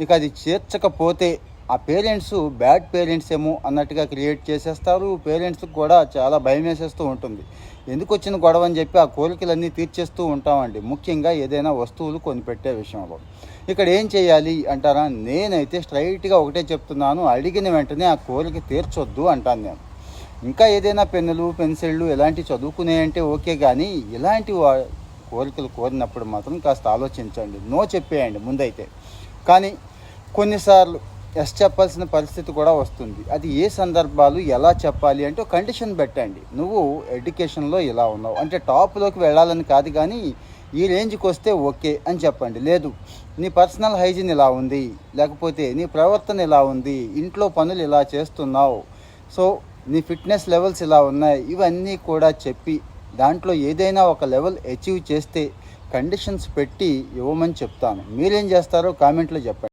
ఇక అది చేర్చకపోతే ఆ పేరెంట్స్ బ్యాడ్ పేరెంట్స్ ఏమో అన్నట్టుగా క్రియేట్ చేసేస్తారు. పేరెంట్స్కి కూడా చాలా భయం వేసేస్తూ ఉంటుంది. ఎందుకు వచ్చిన గొడవ అని చెప్పి ఆ కోరికలన్నీ తీర్చేస్తూ ఉంటామండి, ముఖ్యంగా ఏదైనా వస్తువులు కొనిపెట్టే విషయంలో. ఇక్కడ ఏం చేయాలి అంటారా? నేనైతే స్ట్రైట్గా ఒకటే చెప్తున్నాను, అడిగిన వెంటనే ఆ కోరిక తీర్చొద్దు అంటాను నేను. ఇంకా ఏదైనా పెన్నులు పెన్సిళ్ళు ఇలాంటివి చదువుకునే అంటే ఓకే, కానీ ఇలాంటి కోరికలు కోరినప్పుడు మాత్రం కాస్త ఆలోచించండి, నో చెప్పేయండి ముందైతే. కానీ కొన్నిసార్లు ఎస్ చెప్పాల్సిన పరిస్థితి కూడా వస్తుంది. అది ఏ సందర్భాలు ఎలా చెప్పాలి అంటే కండిషన్ పెట్టండి. నువ్వు ఎడ్యుకేషన్లో ఇలా ఉన్నావు అంటే టాప్లోకి వెళ్ళాలని కాదు, కానీ ఈ రేంజ్కి వస్తే ఓకే అని చెప్పండి. లేదు, నీ పర్సనల్ హైజీన్ ఇలా ఉంది, లేకపోతే నీ ప్రవర్తన ఇలా ఉంది, ఇంట్లో పనులు ఇలా చేస్తున్నావు, సో నీ ఫిట్నెస్ లెవెల్స్ ఇలా ఉన్నాయి, ఇవన్నీ కూడా చెప్పి దాంట్లో ఏదైనా ఒక లెవెల్ అచీవ్ చేస్తే కండిషన్స్ పెట్టి ఇవ్వమని చెప్తాను. మీరేం చేస్తారో కామెంట్లో చెప్పండి.